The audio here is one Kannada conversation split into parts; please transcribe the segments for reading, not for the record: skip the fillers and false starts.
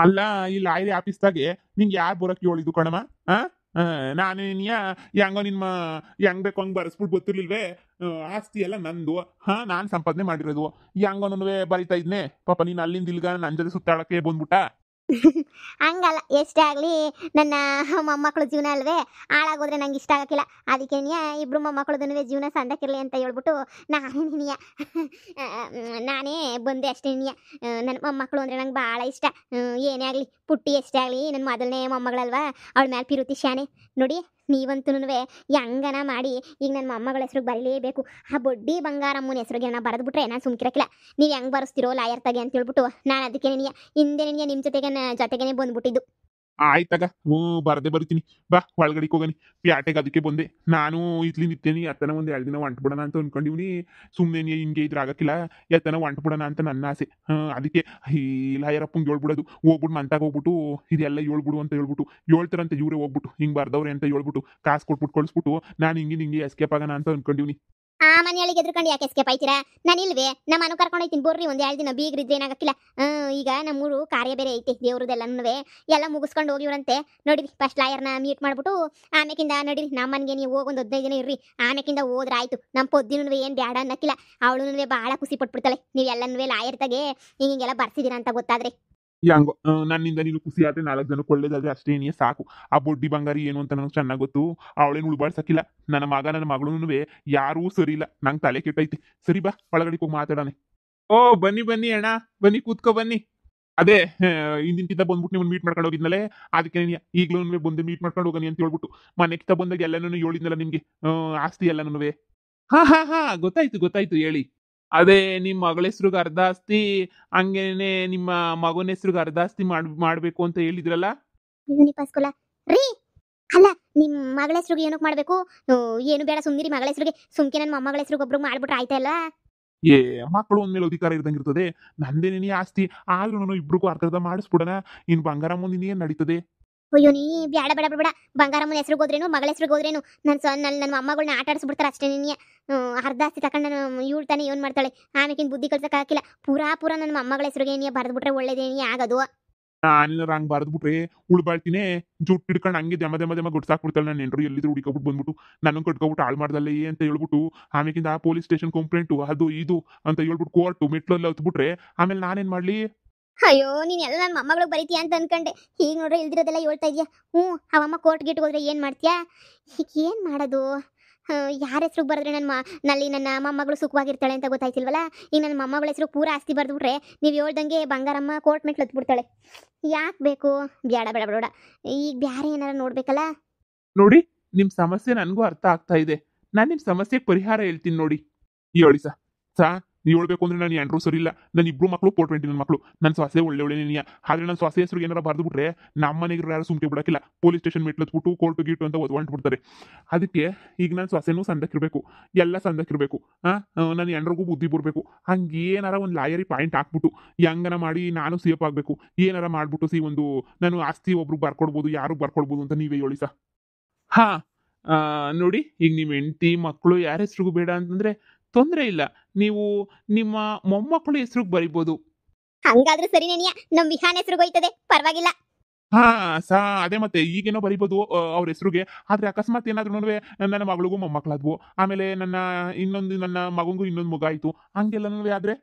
ಅಲ್ಲ ಈ ಲಾಯರಿ ಆಫೀಸ್ದಾಗೆ ನಿಂಗೆ ಯಾರು ಬರೋಕೆ ಹೇಳಿದ್ದು ಕಣಮ್ಮ? ಆ ಆ, ನಾನು ನೀಯ ಹೆಂಗೋ ನಿಮ್ಮ ಹೆಂಗ್ ಬೇಕು ಹಂಗೆ ಬರ್ಸ್ಬಿಟ್ಟು ಗೊತ್ತಿರ್ಲಿಲ್ವೇ? ಆಸ್ತಿ ಎಲ್ಲ ನಂದು. ನಾನು ಸಂಪಾದನೆ ಮಾಡಿರೋದು. ಹೆಂಗೋನು ಬರಿತಾ ಇದ್ನೆ ಪಾಪ. ನೀನು ಅಲ್ಲಿಂದ ಇಲ್ಗ ನನ್ನ ಜೊತೆ ಸುತ್ತಾಡಕ್ಕೆ ಬಂದ್ಬಿಟ್ಟ. ಹಂಗಲ್ಲ, ಎಷ್ಟೇ ಆಗಲಿ ನನ್ನ ಮೊಮ್ಮಕ್ಕಳು ಜೀವನ ಅಲ್ವೇ, ಹಾಳಾಗೋದ್ರೆ ನಂಗೆ ಇಷ್ಟ ಆಗಕ್ಕಿಲ್ಲ. ಅದಕ್ಕೆ ಇಬ್ರು ಮೊಮ್ಮಕ್ಕಳದನ್ನೇ ಜೀವನ ಸಂದಕ್ಕಿರಲಿ ಅಂತ ಹೇಳ್ಬಿಟ್ಟು ನಾನೇ ನಿನಿಯ ನಾನೇ ಬಂದೆ ಅಷ್ಟೇ ನಿನಿಯ. ನನ್ನ ಮೊಮ್ಮಕ್ಕಳು ಅಂದರೆ ನಂಗೆ ಭಾಳ ಇಷ್ಟ. ಏನೇ ಆಗಲಿ, ಪುಟ್ಟಿ ಎಷ್ಟೇ ಆಗಲಿ ನನ್ನ ಮೊದಲನೇ ಮೊಮ್ಮಗಳಲ್ವಾ, ಅವಳ ಮೇಲೆ ಪಿರುತಿ ಶಾನೆ. ನೋಡಿ, ನೀವಂತೂ ಹೆಂಗನ ಮಾಡಿ ಈಗ ನನ್ನ ಮೊಮ್ಮಗಳ ಹೆಸ್ರಿಗೆ ಬರೀಲೇಬೇಕು. ಆ ಬಡ್ಡಿ ಬಂಗಾರಮ್ಮನ ಹೆಸ್ರಿಗೆ ನಾನು ಬರೆದ್ಬಿಟ್ರೆ ನಾನು ಸುಮ್ಕಿರಕ್ಕಿಲ್ಲ. ನೀವು ಹೆಂಗೆ ಬರೆಸ್ತಿರೋ ಲಾಯರ್ ತಗೆ ಅಂತ ಹೇಳ್ಬಿಟ್ಟು ನಾನು ಅದಕ್ಕೆ ನಿನಿಯ ಹಿಂದೆ ನಿಮ್ಮ ಜೊತೆಗೇನೆ ಬಂದ್ಬಿಟ್ಟಿದ್ದು. ಆಯ್ತಾಗ, ಬರದೆ ಬರಿತೀನಿ. ಬಾ ಒಳಗಡೆಗೆ ಹೋಗನಿ. ಪ್ಯಾಟೆಗೆ ಅದಕ್ಕೆ ಬಂದೆ. ನಾನು ಇದ್ಲಿಂದ ಇತ್ತೇನಿ ಎತ್ತನ ಒಂದು 2 ದಿನ ಹೊಂಟ್ಬಿಡೋಣ ಅಂತ ಅನ್ಕೊಂಡಿವ್ನಿ. ಸುಮ್ಮನೆ ನೀ ಹಿಂಗೆ ಇದ್ರೆ ಆಗಕ್ಕಿಲ್ಲ, ಎತ್ತನ ಹೊಂಟ್ಬಿಡೋಣ ಅಂತ ನನ್ನ ಆಸೆ. ಅದಕ್ಕೆ ಈ ಲಾಯರಪ್ಪಂಗೆ ಹೇಳ್ಬಿಡೋದು, ಹೋಗ್ಬಿಟ್ಟು ಮಂತಾಗ ಹೋಗ್ಬಿಟ್ಟು ಇದೆಲ್ಲ ಹೇಳ್ಬಿಡು ಅಂತ ಹೇಳ್ಬಿಟ್ಟು ಹೇಳ್ತಾರಂತೆ ಇವ್ರೆ ಹೋಗ್ಬಿಟ್ಟು ಹಿಂಗೆ ಬರ್ದವ್ರೆ ಅಂತ ಹೇಳ್ಬಿಟ್ಟು ಕಾಸು ಕೊಟ್ಬಿಟ್ಟು ಕಳಿಸ್ಬಿಟ್ಟು ನಾನು ಹಿಂಗೆ ಎಸ್ಕೇಪ್ ಆಗೋಣ ಅಂತ ಅನ್ಕೊಂಡಿವ್ನಿ. ಆ ಮನೆಯೊಳಗೆ ಎದ್ರುಕೊಂಡು ಯಾಕೆ ಎಸ್ಕೇಪ್ ಆಯ್ತೀರಾ? ನಾನು ಇಲ್ವೇ? ನಮ್ಮ ಮನೆ ಕರ್ಕೊಂಡು ಹೋಯ್ತೀನಿ ಬರ್ರಿ, ಒಂದು 2 ದಿನ ಬೀಗ್ರಿದ್ರೆ ಏನಾಗಕ್ಕಿಲ್ಲ. ಈಗ ನಮ್ಮೂರು ಕಾರ್ಯ ಬೇರೆ ಐತೆ, ದೇವ್ರದೆಲ್ಲನೂ ಎಲ್ಲ ಮುಗಿಸ್ಕೊಂಡು ಹೋಗಿವ್ರಂತೆ. ನೋಡಿರಿ, ಫಸ್ಟ್ ಲಾಯರ್ನ ಮೀಟ್ ಮಾಡ್ಬಿಟ್ಟು ಆಮೇಕಿಂದ ನಡೀರಿ ನಮ್ಮ ಮನೆಗೆ ನೀವು ಹೋಗಿ ಒಂದು 15 ದಿನ ಇರ್ರಿ. ಆಮೇಕಿಂದ ಹೋದ್ರೆ ಆಯ್ತು. ನಮ್ಮ ಪೊದ್ದಿನೂ ಏನು ಬೇಡ ಅನ್ನಕ್ಕಿಲ್ಲ. ಅವಳು ಭಾಳ ಖುಷಿ ಪಟ್ಬಿಡ್ತಾಳೆ ನೀವೆಲ್ಲನೂ ಲಾಯರ್ ತಗೆ ಹಿಂಗೆಲ್ಲ ಬರ್ಸಿದ್ದೀರಾ ಅಂತ ಗೊತ್ತಾದ್ರೆ. ಹೆಂಗೋ ನನ್ನಿಂದ ನೀನು ಖುಷಿ ಆದ್ರೆ 4 ಜನಕ್ಕೆ ಒಳ್ಳೇದಾದ್ರೆ ಅಷ್ಟೇನೇ ಸಾಕು. ಆ ಬೊಡ್ಡಿ ಬಂಗಾರಿ ಏನು ಅಂತ ನನಗೆ ಚೆನ್ನಾಗಿ ಗೊತ್ತು. ಅವಳೇನು ಉಳ್ಬಾಳ್ಸಕ್ಕಿಲ್ಲ. ನನ್ನ ಮಗ ನನ್ನ ಮಗಳೂ ಯಾರೂ ಸರಿ ಇಲ್ಲ. ನಂಗೆ ತಲೆ ಕೆಟ್ಟೈತಿ. ಸರಿ ಬಾ ಒಳಗಡೆ ಹೋಗಿ ಮಾತಾಡೋಣ. ಓ ಬನ್ನಿ ಬನ್ನಿ ಅಣ್ಣ, ಬನ್ನಿ ಕೂತ್ಕೊ ಬನ್ನಿ. ಅದೇ ಹಿಂದಿನ ಬಂದ್ಬಿಟ್ಟು ನೀವು ಮೀಟ್ ಮಾಡ್ಕೊಂಡು ಹೋಗಿದ್ನಲೆ, ಅದಕ್ಕೆ ಈಗಲೂ ಬಂದು ಮೀಟ್ ಮಾಡ್ಕೊಂಡು ಹೋಗನಿ ಅಂತ ಹೇಳ್ಬಿಟ್ಟು ಮನೆ ಕಿತ್ತ ಬಂದಾಗ ಎಲ್ಲನೂ ಹೇಳಿದ್ನಲ್ಲ ನಿಮ್ಗೆ, ಆಸ್ತಿ ಎಲ್ಲನೂ. ಹಾ ಗೊತ್ತಾಯ್ತು ಹೇಳಿ. ಅದೇ ನಿಮ್ಮ ಮಗಳ ಹೆಸ್ರಿಗೆ ಅರ್ಧ ಆಸ್ತಿ, ಹಂಗೇನೆ ನಿಮ್ಮ ಮಗನ ಹೆಸ್ರಿಗೆ ಅರ್ಧ ಆಸ್ತಿ ಮಾಡ್ಬೇಕು ಅಂತ ಹೇಳಿದ್ರಲ್ಲ. ಯೂನಿಪಾಸ್ಕೊಲ ರೀ. ಅಲ್ಲ, ನಿಮ್ಮ ಮಗಳ ಹೆಸ್ರಿಗೆ ಏನಕ್ಕೆ ಮಾಡಬೇಕು? ಏನು ಬೇಡ, ಸುಮ್ಮನಿರಿ. ಮಗಳ ಹೆಸ್ರಿಗೆ ಸುಮ್ಕೆ ನನ್ನ ಮೊಮ್ಮಗಳ ಹೆಸ್ರಿಗೆ ಒಬ್ರು ಮಾಡ್ಬಿಟ್ರೆ ಆಯ್ತಲ್ಲ. ಏ ಮಕ್ಕಳು ಒಂದ್ಮೇಲೆ ಅಧಿಕಾರ ಇರ್ದಂಗಿರ್ತದೆ. ನಂದೇನೇ ಆಸ್ತಿ ಆದ್ರೂ ನಾನು ಇಬ್ರಿಗೂ ಅರ್ಧ ಮಾಡಿಸ್ಬಿಡೋಣ. ಇನ್ ಬಂಗಾರ ಮುಂದಿನ ಏನ್ ನಡೀತದೆ? ಅಯ್ಯೋ ನೀ ಬೇಡ ಬೇಡ ಬೇಡ. ಬಂಗಾರಮ್ಮನ ಹೆಸ್ರಿಗೆ ಹೋದ್ರೇನು, ಮಗಳ ಹೆಸ್ರಿಗೆ ಹೋದ್ರೇನು, ನನ್ನ ಮೊಮ್ಮಗಳನ್ನ ಆಟ ಆಡಿಸ್ಬಿಡ್ತಾರೆ ಅಷ್ಟೇ. ನೀನು ಅರ್ಧ ಆಸ್ತಿ ತಗೊಂಡು ನಾನು ಇವಳು ತಾನೇ ಏನು ಮಾಡ್ತಾಳೆ, ಆಮೇಕಿನ ಬುದ್ಧಿ ಕಲ್ಸಕ್ಕೆ ಹಾಕಿಲ್ಲ. ಪೂರಾ ನನ್ನ ಮೊಮ್ಮಗಳ ಹೆಸ್ರಿಗೆ ನೀ ಬರೆದ್ಬಿಟ್ರೆ ಒಳ್ಳೇದೇನಿ ಆಗೋದು. ನಾನೇನಾರ ಹಂಗೆ ಬರೆದ್ಬಿಟ್ರೆ ಉಳ್ಬಾಳ್ತೀನಿ. ಜುಟ್ಟು ಹಿಡ್ಕೊಂಡು ಹಂಗೆ ದಮ ಗುಡ್ಸಾಕ್ಬಿಡ್ತಾಳೆ. ನಾನು ನೆಂಟರು ಎಲ್ಲಿದ್ರು ಹುಡುಕೊಬಿಟ್ಟು ಬಂದ್ಬಿಟ್ಟು ನನ್ನ ಕಟ್ಕೊಬಿಟ್ಟು ಹಾಳು ಮಾಡ್ದಲ್ಲ ಅಂತ ಹೇಳ್ಬಿಟ್ಟು ಆಮೇಕಿಂದ ಪೊಲೀಸ್ ಸ್ಟೇಷನ್ ಕಂಪ್ಲೇಂಟು ಅದು ಇದು ಅಂತ ಹೇಳ್ಬಿಟ್ಟು ಕೋರ್ಟು ಮೆಟ್ಲೆಲ್ಲ ಹತ್ಬಿಟ್ರೆ ಆಮೇಲೆ ನಾನೇನು ಮಾಡಲಿ? ಅಯ್ಯೋ ನೀನ್ ಎಲ್ಲ ನನ್ನ ಮೊಮ್ಮಗಳಿಗೆ ಬರೀತೀಯ ಅಂತ ಅನ್ಕಂಡೆ. ಈಗ ನೋಡ್ರೆ ಇಲ್ದಿರೋದೆಲ್ಲ ಹೇಳ್ತಾ ಇದೀಯ. ಅವಮ್ಮ ಕೋರ್ಟ್ ಗೀಟ್ ಹೋದ್ರೆ ಏನು ಮಾಡ್ತೀಯಾ? ಈಗ ಏನು ಮಾಡೋದು? ಯಾರ ಹೆಸ್ರಿಗೆ ಬರೆದ್ರೆ ನನ್ನ ಮೊಮ್ಮಗಳು ಸುಖವಾಗಿರ್ತಾಳೆ ಅಂತ ಗೊತ್ತಾಯ್ತಿಲ್ವಲ್ಲ. ಈಗ ನನ್ನ ಮೊಮ್ಮಗಳ ಹೆಸ್ರು ಪೂರಾ ಆಸ್ತಿ ಬರೆದ್ಬಿಟ್ರೆ ನೀವು ಹೇಳ್ದಂಗೆ ಬಂಗಾರಮ್ಮ ಕೋರ್ಟ್ ಮೆಟ್ಲು ಹತ್ಬಿಡ್ತಾಳೆ. ಯಾಕೆ ಬೇಕು? ಬೇಡ ಬೇಡ ಬೇಡ. ಈಗ ಬ್ಯಾರೆ ಏನಾರ ನೋಡ್ಬೇಕಲ್ಲ. ನೋಡಿ, ನಿಮ್ಮ ಸಮಸ್ಯೆ ನನಗೂ ಅರ್ಥ ಆಗ್ತಾ ಇದೆ. ನಾನು ನಿಮ್ಮ ಸಮಸ್ಯೆಗೆ ಪರಿಹಾರ ಹೇಳ್ತೀನಿ ನೋಡಿ. ಹೇಳಿ ಸಾ ನೀವು ಹೇಳ್ಬೇಕು ಅಂದ್ರೆ ನಾನು ಎಂಟ್ರೂ ಸರಿ ಇಲ್ಲ. ನನ್ನ ಇಬ್ರು ಮಕ್ಕಳು 420 ನನ್ನ ಮಕ್ಕಳು. ನನ್ನ ಸೊಸೆ ಒಳ್ಳೆ ನೀಯ. ಆದ್ರೆ ನನ್ನ ಸೊಸೆ ಹೆಸರು ಏನಾರ ಬರೆದ್ಬಿಟ್ರೆ ನಮ್ಮ ಮನೆಗೆ ಯಾರು ಸುಮ್ಕೆ ಬಿಡಕ್ಕಿಲ್ಲ. ಪೊಲೀಸ್ ಸ್ಟೇಷನ್ ಮೆಟ್ಲತ್ಬಿಟ್ಟು ಕೋರ್ಟ್ ಗೀಟು ಅಂತ ಹೊಂಟ್ಬಿಡ್ತಾರೆ. ಅದಕ್ಕೆ ಈಗ ನನ್ನ ಸೊಸೆನೂ ಸಂದಕ್ಕಿರ್ಬೇಕು, ಎಲ್ಲ ಸಂದಕ್ಕಿರ್ಬೇಕು. ನನ್ನ ಎಂಡ್ರಿಗೂ ಬುದ್ಧಿ ಬರಬೇಕು. ಹಂಗೆ ಏನಾರ ಒಂದು ಲಾಯರಿ ಪಾಯಿಂಟ್ ಹಾಕ್ಬಿಟ್ಟು ಹೆಂಗನ ಮಾಡಿ ನಾನು ಸೇಫ್ ಆಗಬೇಕು. ಏನಾರ ಮಾಡ್ಬಿಟ್ಟು ಒಂದು ನಾನು ಆಸ್ತಿ ಒಬ್ರಿಗೆ ಬರ್ಕೊಡ್ಬೋದು, ಯಾರು ಬರ್ಕೊಡ್ಬೋದು ಅಂತ ನೀವೇ ಹೇಳಿ ಸಾ. ಹಾ ನೋಡಿ, ಈಗ ನಿಮ್ಮ ಹೆಂಡತಿ ಮಕ್ಕಳು ಯಾರ ಹೆಸ್ರಿಗೂ ಬೇಡ ಅಂತಂದ್ರೆ ತೊಂದರೆ ಇಲ್ಲ. ನೀವು ನಿಮ್ಮ ಮೊಮ್ಮಕ್ಕಳು ಹೆಸ್ರಿಗೆ ಬರಿಬೋದು. ಹಂಗಾದ್ರೂ ಸರಿ ನೆನಿಯ, ನಮ್ಮ ವಿಹಾನ ಹೆಸ್ರಿಗೆ ಹೋಯ್ತದೆ, ಪರವಾಗಿಲ್ಲ. ಹಾ ಅದೇ ಮತ್ತೆ ಈಗೇನೋ ಬರಿಬೋದು ಅವ್ರ ಹೆಸ್ರಿಗೆ. ಆದ್ರೆ ಅಕಸ್ಮಾತ್ ಏನಾದ್ರೂ ನನ್ನ ಮಗಳಿಗೂ ಮೊಮ್ಮಕ್ಕಳಾದ್ವು, ಆಮೇಲೆ ನನ್ನ ಮಗಂಗೂ ಇನ್ನೊಂದು ಮಗ ಆಯ್ತು, ಹಂಗೆಲ್ಲ ಆದ್ರೆ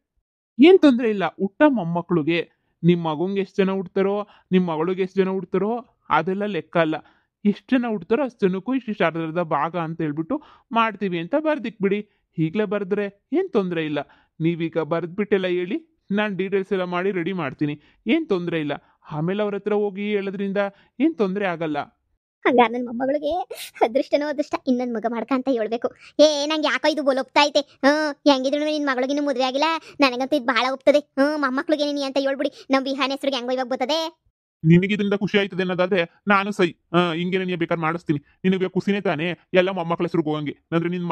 ಏನ್ ತೊಂದರೆ ಇಲ್ಲ. ಹುಟ್ಟ ಮೊಮ್ಮಕ್ಕಳಿಗೆ ನಿಮ್ಮ ಮಗಂಗೆ ಎಷ್ಟು ಜನ ಹುಡ್ತಾರೋ, ನಿಮ್ಮ ಮಗಳಿಗೆ ಎಷ್ಟು ಜನ ಹುಡ್ತಾರೋ ಅದೆಲ್ಲ ಲೆಕ್ಕ ಅಲ್ಲ. ಎಷ್ಟು ಜನ ಹುಡ್ತಾರೋ ಅಷ್ಟು ಜನಕ್ಕೂ ಇಷ್ಟಿಷ್ಟು ಅರ್ಧ ಭಾಗ ಅಂತ ಹೇಳ್ಬಿಟ್ಟು ಮಾಡ್ತೀವಿ ಅಂತ ಬರ್ದಿಕ್ಬಿಡಿ. ಈಗಲೇ ಬರೆದ್ರೆ ಏನು ತೊಂದರೆ ಇಲ್ಲ. ನೀವೀಗ ಬರೆದ್ಬಿಟ್ಟೆಲ್ಲ ಹೇಳಿ, ನಾನು ಡೀಟೇಲ್ಸ್ ಎಲ್ಲ ಮಾಡಿ ರೆಡಿ ಮಾಡ್ತೀನಿ. ಏನು ತೊಂದರೆ ಇಲ್ಲ. ಆಮೇಲೆ ಅವ್ರ ಹತ್ರ ಹೋಗಿ ಹೇಳೋದ್ರಿಂದ ಏನು ತೊಂದರೆ ಆಗಲ್ಲ. ಹಂಗಾರೆ ನನ್ನ ಮೊಮ್ಮಗಳಿಗೆ ಅದೃಷ್ಟನೋ ಅದೃಷ್ಟ, ಇನ್ನೊಂದು ಮಗ ಮಾಡ್ಕಂತ ಹೇಳ್ಬೇಕು. ನಂಗೆ ಯಾಕೋ ಇದು ಒಪ್ತಾ ಐತೆ. ಹೆಂಗಿದ್ರು ನಿನ್ನ ಮಗಳಿಗಿನ್ನೂ ಮದುವೆ ಆಗಿಲ್ಲ, ನನಗಂತೂ ಇದು ಭಾಳ ಒಪ್ತದೆ. ಮೊಮ್ಮಕ್ಳಿಗೆ ನೀನು ಅಂತ ಹೇಳ್ಬಿಡಿ. ನಮ್ಮ ವಿಹಾನ ಹೆಸ್ರಿಗೆ ಹೆಂಗೋ ಇವಾಗ ಬರ್ತದೆ. ನಿನಗಿದ್ರಿಂದ ಖುಷಿ ಆಯ್ತದೆ ಅನ್ನೋದಾದ್ರೆ ನಾನು ಸೈ ಹಿಂಗೆ ನೀನು ಬೇಕಾದ್ರೆ ಮಾಡಿಸ್ತೀನಿ. ನಿನಗೆ ಖುಷಿನೇ ತಾನೇ ಎಲ್ಲ ಮೊಮ್ಮಕ್ಕಳ ಹೆಸ್ರಿಗೆ ಹೋಗಂಗೆ. ಅಂದ್ರೆ ನಿನ್ನ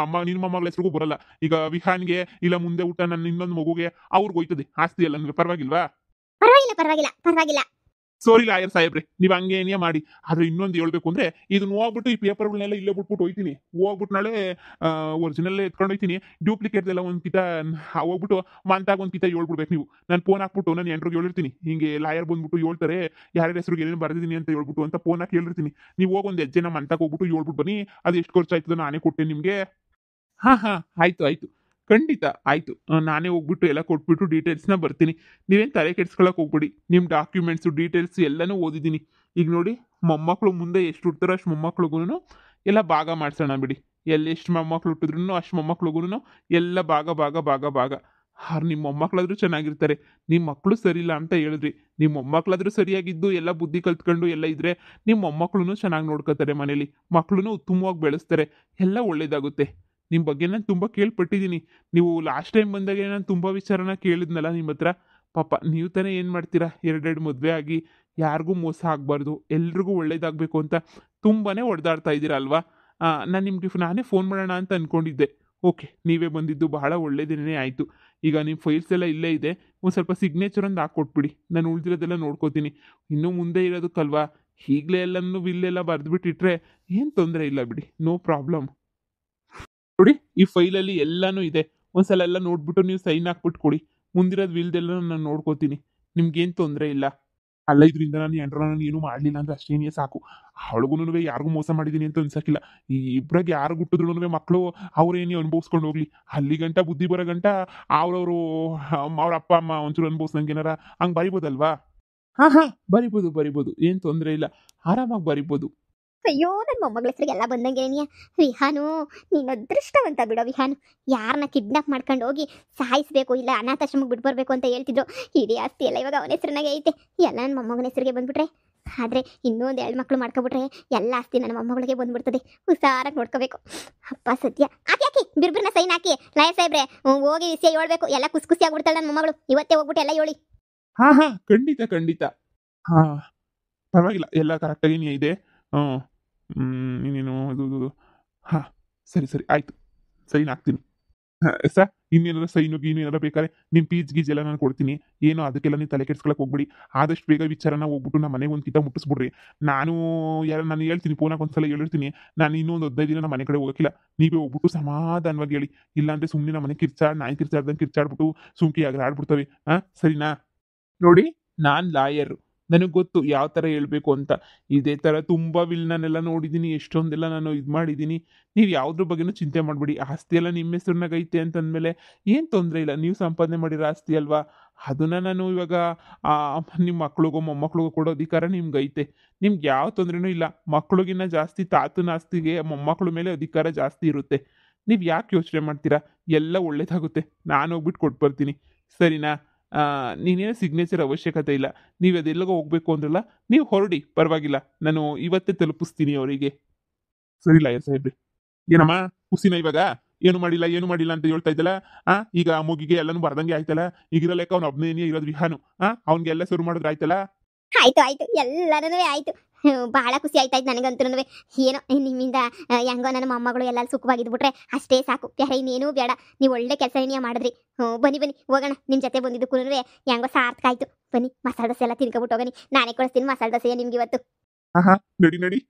ಮೊಮ್ಮಗಳ ಹೆಸ್ರಿಗೂ ಬರಲ್ಲ. ಈಗ ವಿಹಾನ್ಗೆ ಇಲ್ಲ ಮುಂದೆ ಊಟ ನನ್ನ ಇನ್ನೊಂದು ಮಗುಗೆ ಅವ್ರಿಗೆ ಹೋಯ್ತದೆ ಆಸ್ತಿ ಎಲ್ಲ. ಪರವಾಗಿಲ್ವಾ? ಪರವಾಗಿಲ್ಲ ಪರವಾಗಿಲ್ಲ ಪರವಾಗಿಲ್ಲ. ಸೋರಿ ಲಾಯರ್ ಸಾಹೇಬ್ರೆ, ನೀವು ಹಂಗೆ ಏನೇ ಮಾಡಿ. ಆದ್ರೆ ಇನ್ನೊಂದು ಹೇಳ್ಬೇಕು ಅಂದ್ರೆ, ಇದನ್ನ ಹೋಗ್ಬಿಟ್ಟು ಈ ಪೇಪರ್ಗಳನ್ನೆಲ್ಲ ಇಲ್ಲೇ ಬಿಟ್ಬಿಟ್ಟು ಹೋಯ್ತೀನಿ. ಹೋಗ್ಬಿಟ್ಟು ನಾಳೆ ಒರಿಜಿನಲ್ ಎತ್ಕೊಂಡು ಹೋಯ್ತೀನಿ. ಡೂಪ್ಲಿಕೇಟ್ ಎಲ್ಲ ಒಂದು ಕಿತ ಹೋಗ್ಬಿಟ್ಟು ಮಂತಾಗ ಒಂದು ಕಿತ ಹೇಳ್ಬಿಡ್ಬೇಕು ನೀವು. ನಾನು ಫೋನ್ ಹಾಕ್ಬಿಟ್ಟು ನಾನು ಎಂಟ್ರಿಗೆ ಹೇಳಿರ್ತೀನಿ, ಹಿಂಗೆ ಲಾಯರ್ ಬಂದ್ಬಿಟ್ಟು ಹೇಳ್ತಾರೆ ಯಾರ್ಯಾರ ಹೆಸರಿಗೆ ಏನೇನು ಬರ್ದಿದ್ದೀನಿ ಅಂತ ಹೇಳ್ಬಿಟ್ಟು ಅಂತ ಫೋನ್ ಹಾಕಿ ಹೇಳಿರ್ತೀನಿ. ನೀವು ಹೋಗಿ ಒಂದು ಹೆಜ್ಜೆನ ಮಂತಾಗ ಹೋಗ್ಬಿಟ್ಟು ಹೇಳ್ಬಿಟ್ಟು ಬನ್ನಿ. ಅದು ಎಷ್ಟು ಖರ್ಚು ಆಯ್ತದ ನಾನೇ ಕೊಟ್ಟೆ ನಿಮಗೆ. ಹಾ ಆಯ್ತು ಆಯ್ತು, ಖಂಡಿತ ಆಯ್ತು. ನಾನೇ ಹೋಗ್ಬಿಟ್ಟು ಎಲ್ಲ ಕೊಟ್ಬಿಟ್ಟು ಡೀಟೇಲ್ಸ್ನ ಬರ್ತೀನಿ. ನೀವೇನು ತಲೆ ಕೆಡ್ಸ್ಕೊಳಕ್ ಹೋಗ್ಬಿಡಿ. ನಿಮ್ಮ ಡಾಕ್ಯುಮೆಂಟ್ಸು ಡೀಟೇಲ್ಸ್ ಎಲ್ಲನೂ ಓದಿದ್ದೀನಿ. ಈಗ ನೋಡಿ, ಮೊಮ್ಮಕ್ಕಳು ಮುಂದೆ ಎಷ್ಟು ಹುಡ್ತಾರೋ ಅಷ್ಟು ಮೊಮ್ಮಕ್ಳಿಗೂ ಎಲ್ಲ ಭಾಗ ಮಾಡ್ಸೋಣ ಬಿಡಿ. ಎಷ್ಟು ಮೊಮ್ಮಕ್ಳು ಹುಟ್ಟಿದ್ರು ಅಷ್ಟು ಮೊಮ್ಮಕ್ಳಿಗೂ ಎಲ್ಲ ಭಾಗ ಭಾಗ ಭಾಗ ಭಾಗ. ನಿಮ್ಮ ಮೊಮ್ಮಕ್ಕಳಾದ್ರೂ ಚೆನ್ನಾಗಿರ್ತಾರೆ. ನಿಮ್ಮ ಮಕ್ಕಳು ಸರಿ ಇಲ್ಲ ಅಂತ ಹೇಳಿದ್ರಿ. ನಿಮ್ಮ ಮೊಮ್ಮಕ್ಕಳಾದ್ರೂ ಸರಿಯಾಗಿದ್ದು ಎಲ್ಲ ಬುದ್ಧಿ ಕಲ್ತ್ಕೊಂಡು ಎಲ್ಲ ಇದ್ರೆ ನಿಮ್ಮ ಮೊಮ್ಮಕ್ಕಳು ಚೆನ್ನಾಗಿ ನೋಡ್ಕೋತಾರೆ. ಮನೇಲಿ ಮಕ್ಕಳು ಉತ್ತಮವಾಗಿ ಬೆಳೆಸ್ತಾರೆ. ಎಲ್ಲ ಒಳ್ಳೇದಾಗುತ್ತೆ. ನಿಮ್ಮ ಬಗ್ಗೆ ನಾನು ತುಂಬ ಕೇಳ್ಪಟ್ಟಿದ್ದೀನಿ. ನೀವು ಲಾಸ್ಟ್ ಟೈಮ್ ಬಂದಾಗ ನಾನು ತುಂಬ ವಿಚಾರನ ಕೇಳಿದ್ನಲ್ಲ ನಿಮ್ಮ ಹತ್ರ. ಪಾಪ ನೀವು ತಾನೇ ಏನು ಮಾಡ್ತೀರಾ, ಎರಡೆರಡು ಮದುವೆ ಆಗಿ ಯಾರಿಗೂ ಮೋಸ ಆಗಬಾರ್ದು, ಎಲ್ರಿಗೂ ಒಳ್ಳೇದಾಗಬೇಕು ಅಂತ ತುಂಬಾ ಹೊಡೆದಾಡ್ತಾ ಇದ್ದೀರಾ ಅಲ್ವಾ. ನಾನು ನಿಮಗೆ ನಾನೇ ಫೋನ್ ಮಾಡೋಣ ಅಂತ ಅಂದ್ಕೊಂಡಿದ್ದೆ. ಓಕೆ, ನೀವೇ ಬಂದಿದ್ದು ಬಹಳ ಒಳ್ಳೇದೇನೇ ಆಯಿತು. ಈಗ ನಿಮ್ಮ ಫೈಲ್ಸ್ ಎಲ್ಲ ಇಲ್ಲೇ ಇದೆ. ಒಂದು ಸ್ವಲ್ಪ ಸಿಗ್ನೇಚರ್ ಒಂದು ಹಾಕ್ಕೊಟ್ಬಿಡಿ. ನಾನು ಉಳಿದಿರೋದೆಲ್ಲ ನೋಡ್ಕೋತೀನಿ. ಇನ್ನೂ ಮುಂದೆ ಇರೋದಕ್ಕಲ್ವಾ, ಈಗಲೇ ಎಲ್ಲನೂ ವಿಲ್ಲೆಲ್ಲ ಬರೆದ್ಬಿಟ್ಟಿಟ್ರೆ ಏನು ತೊಂದರೆ ಇಲ್ಲ ಬಿಡಿ, ನೋ ಪ್ರಾಬ್ಲಮ್. ನೋಡಿ, ಈ ಫೈಲಲ್ಲಿ ಎಲ್ಲಾನು ಇದೆ. ಒಂದ್ಸಲ ಎಲ್ಲ ನೋಡ್ಬಿಟ್ಟು ನೀವು ಸೈನ್ ಹಾಕ್ಬಿಟ್ಟು ಕೊಡಿ. ಮುಂದಿರೋದು ವಿಲ್ದೆಲ್ಲ ನಾನು ನೋಡ್ಕೋತೀನಿ. ನಿಮ್ಗೇನು ತೊಂದರೆ ಇಲ್ಲ. ಅಲ್ಲ, ಇದರಿಂದ ನಾನು ನಾನು ಏನು ಮಾಡಲಿಲ್ಲ ಅಂದ್ರೆ ಅಷ್ಟೇನೇ ಸಾಕು. ಅವಳಿಗೂ ಯಾರಿಗೂ ಮೋಸ ಮಾಡಿದ್ದೀನಿ ಅಂತ ಅನ್ಸಕ್ಕಿಲ್ಲ. ಈ ಇಬ್ಬರಾಗ ಯಾರು ಹುಟ್ಟಿದ್ರು ಮಕ್ಕಳು ಅವ್ರೇನೇ ಅನುಭವಿಸ್ಕೊಂಡು ಹೋಗ್ಲಿ. ಅಲ್ಲಿ ಗಂಟ ಬುದ್ಧಿ ಬರೋ ಗಂಟ ಅವ್ರವರು ಅವ್ರ ಅಪ್ಪ ಅಮ್ಮ ಒಂಚೂರು ಅನುಭವಿಸ್ದಂಗೆ ಏನಾರ ಹಂಗೆ ಬರಿಬೋದಲ್ವಾ. ಹಾ ಬರಿಬೋದು, ಏನು ತೊಂದರೆ ಇಲ್ಲ, ಆರಾಮಾಗಿ ಬರಿಬೋದು. ಅಯ್ಯೋ, ನನ್ನ ಮೊಮ್ಮಗಳ ಹೆಸರಿಗೆಲ್ಲ ಬಂದಂಗೆ ವಿಹಾನು, ನೀನು ಅದೃಷ್ಟವಂತ ಬಿಡೋ ವಿಹಾನು. ಯಾರನ್ನ ಕಿಡ್ನಾಪ್ ಮಾಡ್ಕೊಂಡು ಹೋಗಿ ಸಾಯಿಸ್ಬೇಕು, ಇಲ್ಲ ಅನಾಥಾಶ್ರಮಕ್ಕೆ ಬಿಟ್ಟು ಬರಬೇಕು ಅಂತ ಹೇಳ್ತಿದ್ರು. ಇಡೀ ಆಸ್ತಿ ಎಲ್ಲ ಇವಾಗ ಅವನ ಹೆಸರಿನಾಗೆ ಐತೆ. ಎಲ್ಲ ನನ್ನ ಮೊಮ್ಮಗನ ಹೆಸರಿಗೆ ಬಂದ್ಬಿಟ್ರೆ, ಆದರೆ ಇನ್ನೊಂದು 2 ಮಕ್ಕಳು ಮಾಡ್ಕೊಬಿಟ್ರೆ ಎಲ್ಲ ಆಸ್ತಿ ನನ್ನ ಮೊಮ್ಮಗಳಿಗೆ ಬಂದ್ಬಿಡ್ತದೆ. ಹುಷಾರಾಗಿ ನೋಡ್ಕೋಬೇಕು. ಅಪ್ಪ ಸತ್ಯ. ಹಾಕಿ ಬಿರ್ಬಿರ್ನ ಸೈನ್ ಹಾಕಿ ಲಾಯರ್ ಸಾಹೇಬ್ರೆ. ಹೋಗಿ ವಿಷಯ ಹೇಳ್ಬೇಕು. ಎಲ್ಲ ಖುಷಿ ಆಗ್ಬಿಡ್ತಾಳೆ ನನ್ನ ಮೊಮ್ಮಗಳು. ಇವತ್ತೇ ಹೋಗ್ಬಿಟ್ಟು ಎಲ್ಲ ಹೇಳಿ. ಹಾ ಖಂಡಿತ. ಹಾ, ಪರವಾಗಿಲ್ಲ, ಎಲ್ಲ ಕರೆಕ್ಟಾಗಿ ಇದೆ. ಇನ್ನೇನು ಇದು ಹಾಂ, ಸರಿ ಆಯಿತು, ಸೈನ್ ಹಾಕ್ತೀನಿ. ಸರ್, ಇನ್ನೇನಾರ ಸೈನು ಗೀನು ಏನಾರ ಬೇಕಾದ್ರೆ ನಿಮ್ಮ ಗೀಜ್ ಎಲ್ಲ ನಾನು ಕೊಡ್ತೀನಿ. ಏನೋ ಅದಕ್ಕೆಲ್ಲ ನೀವು ತಲೆ ಕೆಡ್ಸ್ಕೊಳಕ್ಕೆ ಹೋಗ್ಬಿಡಿ. ಆದಷ್ಟು ಬೇಗ ವಿಚಾರನ ಹೋಗ್ಬಿಟ್ಟು ನಮ್ಮ ಮನೆಗೆ ಒಂದು ಕಿತ ಮುಟ್ಟಿಸ್ಬಿಡ್ರಿ. ನಾನು ಹೇಳ್ತೀನಿ, ಫೋನಾಗ ಒಂದ್ಸಲ ಹೇಳಿರ್ತೀನಿ. ನಾನು ಇನ್ನೊಂದು 15 ದಿನ ನಮ್ಮ ಮನೆ ಕಡೆ ಹೋಗೋಕ್ಕಿಲ್ಲ. ನೀವೇ ಹೋಗ್ಬಿಟ್ಟು ಸಮಾಧಾನವಾಗಿ ಹೇಳಿ. ಇಲ್ಲಾಂದರೆ ಸುಮ್ಮನೆ ನಮ್ಮ ಮನೆ ನಾಯಿ ಕಿರ್ಚಾಡ್ಬಿಟ್ಟು ಸುಮ್ಕಿ ಆಡ್ಬಿಡ್ತವೆ. ಸರಿನಾ? ನೋಡಿ, ನಾನು ಲಾಯರು. ನನಗೆ ಗೊತ್ತು ಯಾವ ಥರ ಹೇಳ್ಬೇಕು ಅಂತ. ಇದೇ ಥರ ತುಂಬ ವಿಲ್ನನ್ನೆಲ್ಲ ನೋಡಿದ್ದೀನಿ, ಎಷ್ಟೊಂದೆಲ್ಲ ನಾನು ಇದು ಮಾಡಿದ್ದೀನಿ. ನೀವು ಯಾವುದ್ರ ಬಗ್ಗೆನೂ ಚಿಂತೆ ಮಾಡಬೇಡಿ. ಆಸ್ತಿ ಎಲ್ಲ ನಿಮ್ಮ ಹೆಸ್ರನ್ನಾಗ ಐತೆ ಅಂತಂದಮೇಲೆ ಏನು ತೊಂದರೆ ಇಲ್ಲ. ನೀವು ಸಂಪಾದನೆ ಮಾಡಿರೋ ಆಸ್ತಿ ಅಲ್ವಾ, ಅದನ್ನು ನಾನು ಇವಾಗ ನಿಮ್ಮ ಮಕ್ಳಿಗೋ ಮೊಮ್ಮಕ್ಳಿಗೋ ಕೊಡೋ ಅಧಿಕಾರ ನಿಮ್ಗೆ ಐತೆ. ನಿಮ್ಗೆ ಯಾವ ತೊಂದರೆನೂ ಇಲ್ಲ. ಮಕ್ಳಿಗಿನ್ನ ಜಾಸ್ತಿ ತಾತನ ಆಸ್ತಿಗೆ ಮೊಮ್ಮಕ್ಳ ಮೇಲೆ ಅಧಿಕಾರ ಜಾಸ್ತಿ ಇರುತ್ತೆ. ನೀವು ಯಾಕೆ ಯೋಚನೆ ಮಾಡ್ತೀರಾ? ಎಲ್ಲ ಒಳ್ಳೇದಾಗುತ್ತೆ. ನಾನು ಹೋಗ್ಬಿಟ್ಟು ಕೊಟ್ಟು ಬರ್ತೀನಿ, ಸರಿನಾ? ನೀನೇನು ಸಿಗ್ನೇಚರ್ ಅವಶ್ಯಕತೆ ಇಲ್ಲ. ನೀವು ಅದೆಲ್ಲಗೋ ಹೋಗ್ಬೇಕು ಅಂದ್ರಲ್ಲ, ನೀವು ಹೊರಡಿ, ಪರವಾಗಿಲ್ಲ. ನಾನು ಇವತ್ತೇ ತಲುಪಿಸ್ತೀನಿ ಅವರಿಗೆ. ಸರಿ ಲಾಯರ್ ಸಾಹೇಬ್ರಿ. ಏನಮ್ಮ ಖುಷಿನ ಇವಾಗ? ಏನು ಮಾಡಿಲ್ಲ ಅಂತ ಹೇಳ್ತಾ ಇದ್ದಲ್ಲ. ಈಗ ಮುಗಿಗೆ ಎಲ್ಲನೂ ಬರ್ದಂಗೆ ಆಯ್ತಲ್ಲ. ಈಗಿರೋ ಲೆಕ್ಕ ಅವ್ನು ಒಬ್ಬನೇ ಇರೋದು ವಿಹಾನು. ಅವ್ನಿಗೆಲ್ಲ ಶುರು ಮಾಡಿದ್ರೆ ಆಯ್ತಲ್ಲ. ಆಯ್ತು ಎಲ್ಲರೂ ಆಯ್ತು. ಬಹಳ ಖುಷಿ ಆಯ್ತಾಯ್ತು ನನಗಂತೂ. ಏನೋ ನಿಮ್ಮಿಂದ ಹೆಂಗೋ ನನ್ನ ಮೊಮ್ಮಗಳು ಎಲ್ಲ ಸುಖವಾಗಿದ್ಬಿಟ್ರೆ ಅಷ್ಟೇ ಸಾಕು. ಬೇರೆ ಇನ್ನೇನೂ ಬೇಡ. ನೀವು ಒಳ್ಳೆ ಕೆಲಸ ಏನಿಯ ಮಾಡಿದ್ರಿ. ಬನ್ನಿ ಹೋಗೋಣ. ನಿಮ್ಮ ಜೊತೆ ಬಂದಿದ್ದಕ್ಕೂ ಹೆಂಗೋ ಸಾರ್ಥಕ ಆಯ್ತು. ಬನ್ನಿ, ಮಸಾಲೆ ದೋಸೆ ಎಲ್ಲ ತಿನ್ಕೊಬಿಟ್ಟು ಹೋಗನಿ. ನಾನೇ ಕೊಡಿಸ್ತೀನಿ ಮಸಾಲೆ ದೋಸೆ ನಿಮ್ಗೆ ಇವತ್ತು. ನಡಿ